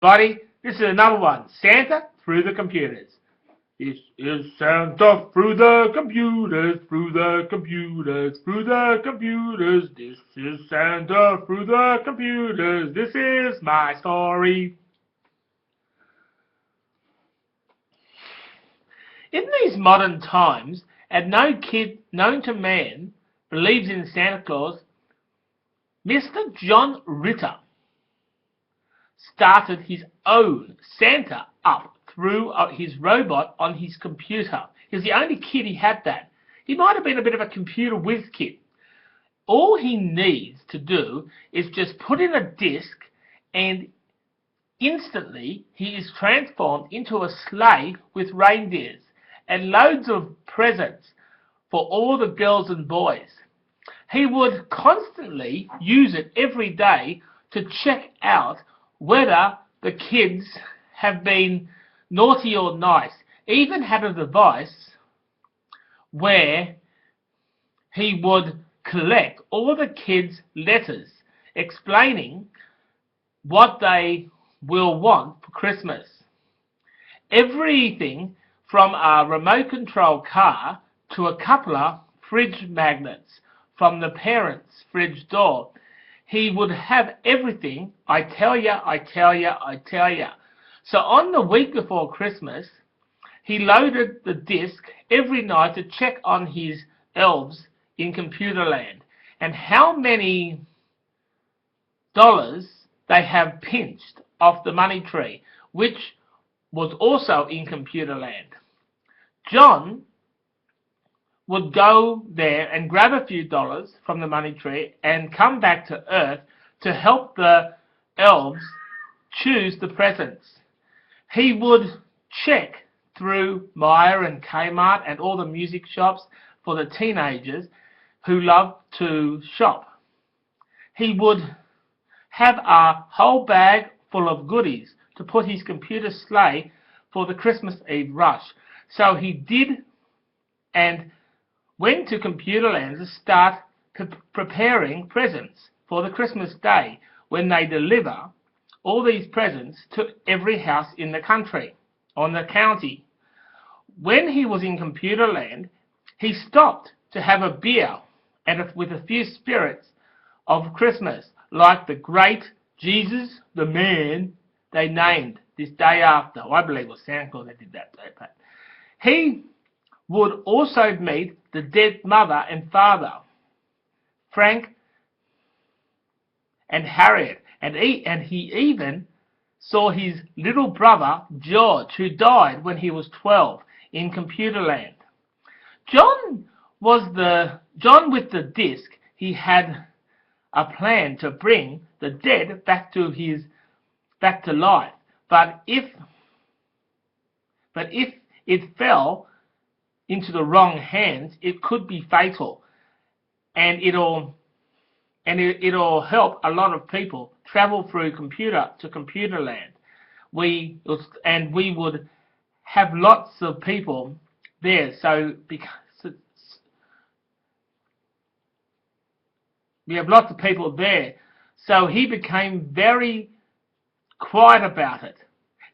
Buddy, this is another one. Santa through the computers. This is Santa through the computers, through the computers, through the computers. This is Santa through the computers. This is my story. In these modern times, and no kid known to man believes in Santa Claus, Mr. John Ritter started his own Santa up through his robot on his computer. He was the only kid he had that. He might have been a bit of a computer whiz kid. All he needs to do is just put in a disk, and instantly he is transformed into a sleigh with reindeers and loads of presents for all the girls and boys. He would constantly use it every day to check out whether the kids have been naughty or nice. He even had a device where he would collect all the kids' letters explaining what they will want for Christmas. Everything from a remote control car to a couple of fridge magnets from the parents' fridge door. He would have everything. I tell ya, I tell ya, I tell ya. So on the week before Christmas, he loaded the disk every night to check on his elves in Computerland and how many dollars they have pinched off the money tree, which was also in Computerland. John would go there and grab a few dollars from the money tree and come back to Earth to help the elves choose the presents. He would check through Myer and Kmart and all the music shops for the teenagers who love to shop. He would have a whole bag full of goodies to put his computer sleigh for the Christmas Eve rush. So he did, and went to Computerland to start preparing presents for the Christmas day when they deliver all these presents to every house in the country, on the county. When he was in Computerland, he stopped to have a beer and with a few spirits of Christmas, like the great Jesus the Man they named this day after. I believe it was Santa Claus that did that. But he would also meet the dead mother and father, Frank and Harriet, and he even saw his little brother George, who died when he was 12 in Computerland. John with the disc. He had a plan to bring the dead back to life, but if it fell into the wrong hands, it could be fatal, and it'll help a lot of people travel through Computerland. We would have lots of people there, so because we have lots of people there, so he became very quiet about it.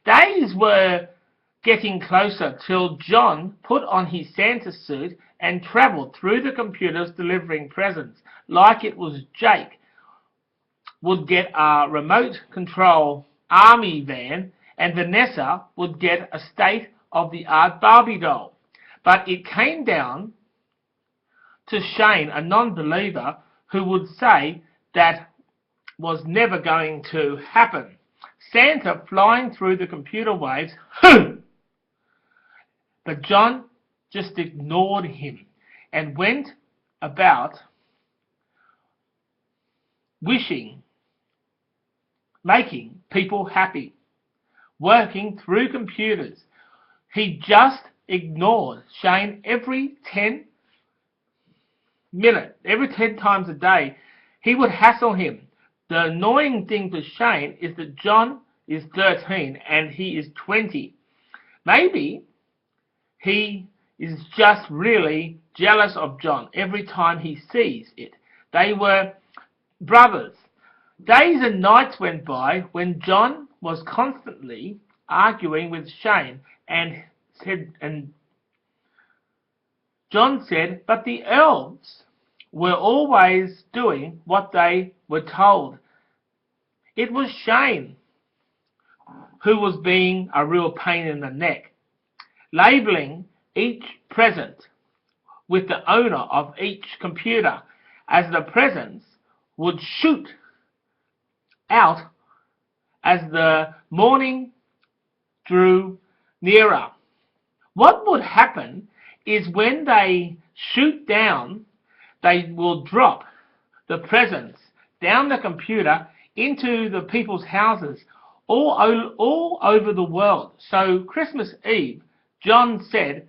Days were getting closer till John put on his Santa suit and travelled through the computers delivering presents like it was Jake would get a remote control army van and Vanessa would get a state-of-the-art Barbie doll. But it came down to Shane, a non-believer, who would say that was never going to happen. Santa flying through the computer waves, but John just ignored him and went about making people happy, working through computers. He just ignored Shane every 10 times a day. He would hassle him. The annoying thing for Shane is that John is 13 and he is 20. Maybe he is just really jealous of John every time he sees it. They were brothers. Days and nights went by when John was constantly arguing with Shane, and John said, but the elves were always doing what they were told. It was Shane who was being a real pain in the neck, labelling each present with the owner of each computer, as the presents would shoot out as the morning drew nearer. What would happen is when they shoot down, they will drop the presents down the computer into the people's houses all over the world. So Christmas Eve, John said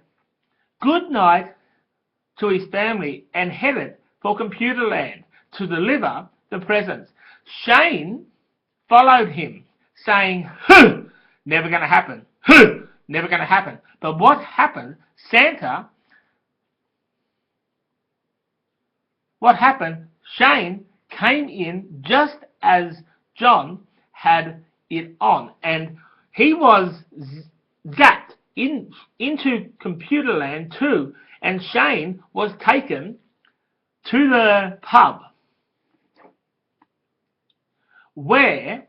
good night to his family and headed for Computerland to deliver the presents. Shane followed him, saying, never going to happen, never going to happen. But what happened? Shane came in just as John had it on, and he was zapped into Computerland too, and Shane was taken to the pub where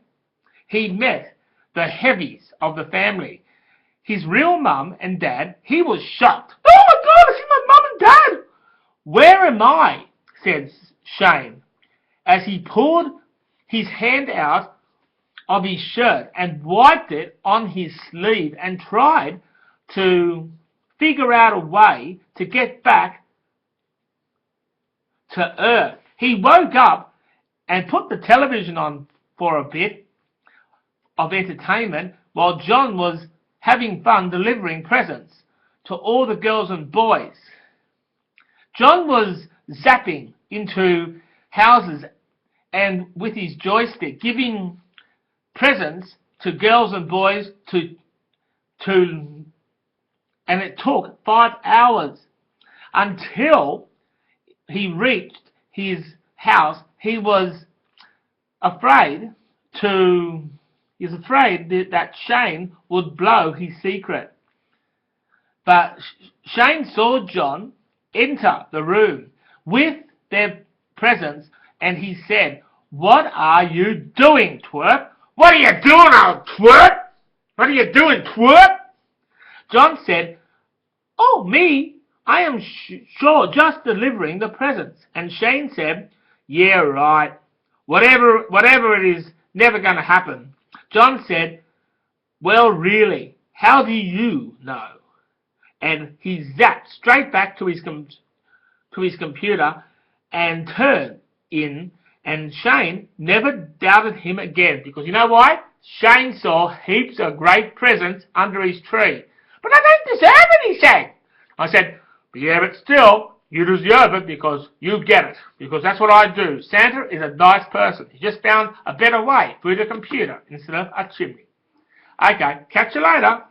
he met the heavies of the family. His real mum and dad. He was shocked. Oh my God, I see my mum and dad. Where am I? Said Shane, as he pulled his hand out of his shirt and wiped it on his sleeve and tried to figure out a way to get back to Earth. He woke up and put the television on for a bit of entertainment while John was having fun delivering presents to all the girls and boys. John was zapping into houses and with his joystick giving presents to girls and boys and it took 5 hours until he reached his house. He was afraid that Shane would blow his secret. But Shane saw John enter the room with their presents, and he said, "What are you doing, twerp? What are you doing, old twerp? What are you doing, twerp?" John said, "Oh, me? I am sure just delivering the presents." And Shane said, "Yeah, right. Whatever it is, never going to happen." John said, "Well, really, how do you know?" And he zapped straight back to his computer and turned in. And Shane never doubted him again, because you know why? Shane saw heaps of great presents under his tree. "But I don't deserve it," he said. I said, "Yeah, but still, you deserve it because you get it. Because that's what I do. Santa is a nice person. He just found a better way through the computer instead of a chimney." Okay, catch you later.